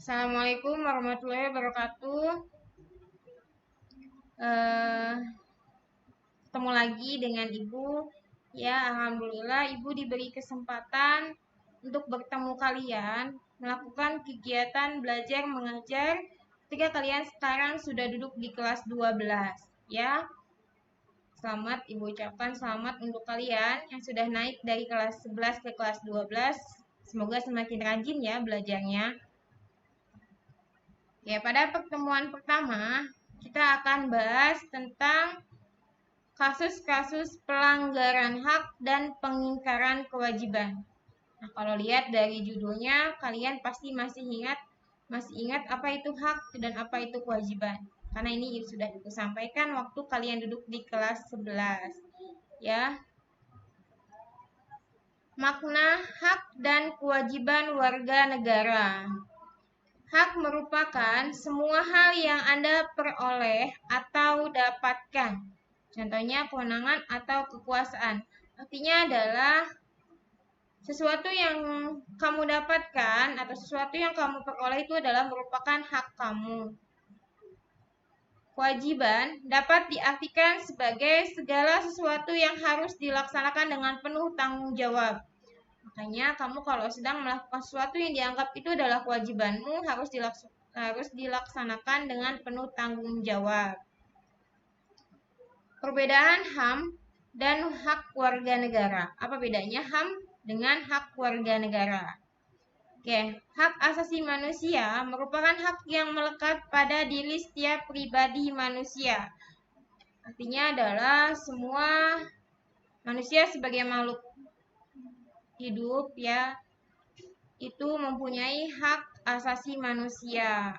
Assalamualaikum warahmatullahi wabarakatuh. Eh, Ketemu lagi dengan Ibu. Ya, alhamdulillah Ibu diberi kesempatan untuk bertemu kalian melakukan kegiatan belajar mengajar ketika kalian sekarang sudah duduk di kelas 12. Ya, selamat Ibu ucapkan selamat untuk kalian yang sudah naik dari kelas 11 ke kelas 12. Semoga semakin rajin ya belajarnya. Ya, pada pertemuan pertama, kita akan bahas tentang kasus-kasus pelanggaran hak dan pengingkaran kewajiban. Nah, kalau lihat dari judulnya, kalian pasti masih ingat apa itu hak dan apa itu kewajiban. Karena ini sudah aku sampaikan waktu kalian duduk di kelas 11. Ya. Makna hak dan kewajiban warga negara. Hak merupakan semua hal yang Anda peroleh atau dapatkan. Contohnya kewenangan atau kekuasaan. Artinya adalah sesuatu yang kamu dapatkan atau sesuatu yang kamu peroleh itu adalah merupakan hak kamu. Kewajiban dapat diartikan sebagai segala sesuatu yang harus dilaksanakan dengan penuh tanggung jawab. Makanya kamu kalau sedang melakukan sesuatu yang dianggap itu adalah kewajibanmu harus dilaksanakan dengan penuh tanggung jawab. Perbedaan HAM dan hak warga negara. Apa bedanya HAM dengan hak warga negara? Oke, hak asasi manusia merupakan hak yang melekat pada diri setiap pribadi manusia. Artinya adalah semua manusia sebagai makhluk hidup ya, itu mempunyai hak asasi manusia.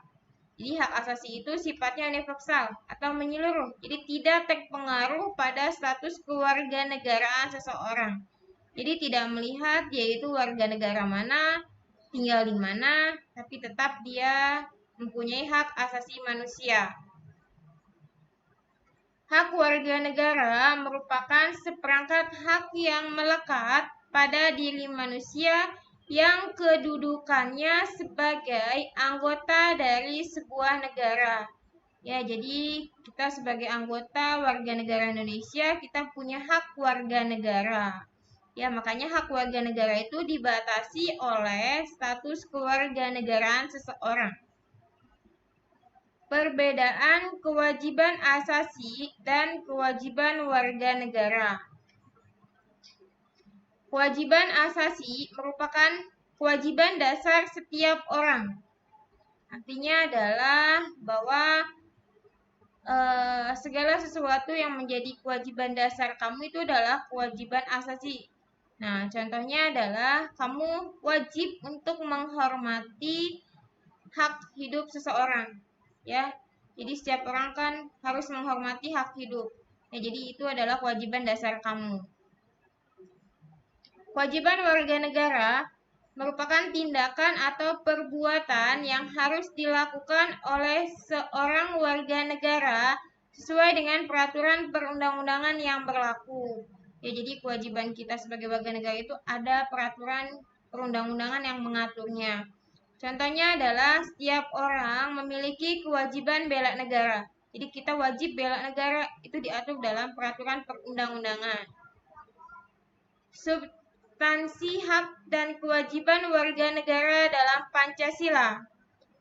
Jadi hak asasi itu sifatnya universal atau menyeluruh. Jadi tidak terpengaruh pada status kewarganegaraan seseorang. Jadi tidak melihat yaitu warga negara mana, tinggal di mana, tapi tetap dia mempunyai hak asasi manusia. Hak warga negara merupakan seperangkat hak yang melekat pada diri manusia yang kedudukannya sebagai anggota dari sebuah negara. Ya, jadi kita sebagai anggota warga negara Indonesia, kita punya hak warga negara. Ya, makanya hak warga negara itu dibatasi oleh status kewarganegaraan seseorang. Perbedaan kewajiban asasi dan kewajiban warga negara. Kewajiban asasi merupakan kewajiban dasar setiap orang. Artinya adalah bahwa segala sesuatu yang menjadi kewajiban dasar kamu itu adalah kewajiban asasi. Nah, contohnya adalah kamu wajib untuk menghormati hak hidup seseorang. Ya, jadi setiap orang kan harus menghormati hak hidup. Ya, jadi itu adalah kewajiban dasar kamu. Kewajiban warga negara merupakan tindakan atau perbuatan yang harus dilakukan oleh seorang warga negara sesuai dengan peraturan perundang-undangan yang berlaku. Ya, jadi kewajiban kita sebagai warga negara itu ada peraturan perundang-undangan yang mengaturnya. Contohnya adalah setiap orang memiliki kewajiban bela negara. Jadi kita wajib bela negara, itu diatur dalam peraturan perundang-undangan. Substansi hak dan kewajiban warga negara dalam Pancasila.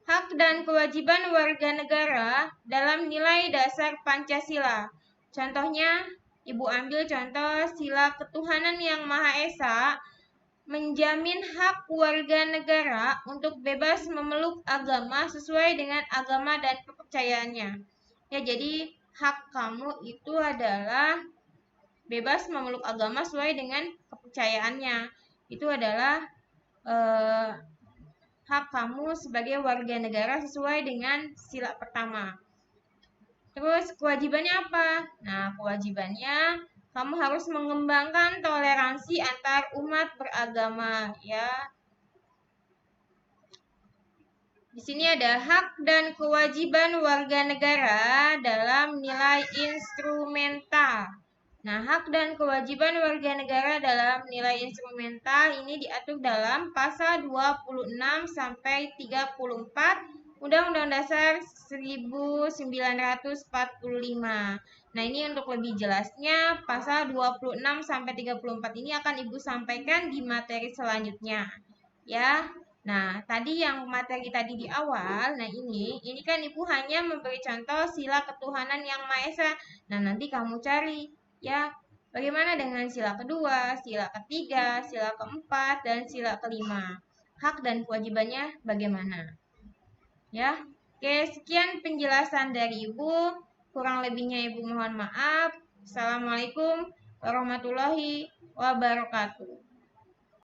Hak dan kewajiban warga negara dalam nilai dasar Pancasila. Contohnya, Ibu ambil contoh sila ketuhanan yang Maha Esa menjamin hak warga negara untuk bebas memeluk agama sesuai dengan agama dan kepercayaannya. Ya, jadi hak kamu itu adalah bebas memeluk agama sesuai dengan kepercayaannya. Itu adalah hak kamu sebagai warga negara sesuai dengan sila pertama. Terus kewajibannya apa? Nah, kewajibannya kamu harus mengembangkan toleransi antar umat beragama, ya. Di sini ada hak dan kewajiban warga negara dalam nilai instrumental. Nah, hak dan kewajiban warga negara dalam nilai instrumental ini diatur dalam pasal 26 sampai 34 Undang-Undang Dasar 1945. Nah, ini untuk lebih jelasnya pasal 26 sampai 34 ini akan Ibu sampaikan di materi selanjutnya. Ya. Nah, tadi yang materi tadi di awal, nah ini kan Ibu hanya memberi contoh sila ketuhanan yang Maha Esa. Nah, nanti kamu cari ya, bagaimana dengan sila kedua, sila ketiga, sila keempat, dan sila kelima? Hak dan kewajibannya bagaimana? Ya, oke, sekian penjelasan dari Ibu. Kurang lebihnya Ibu mohon maaf. Assalamualaikum warahmatullahi wabarakatuh.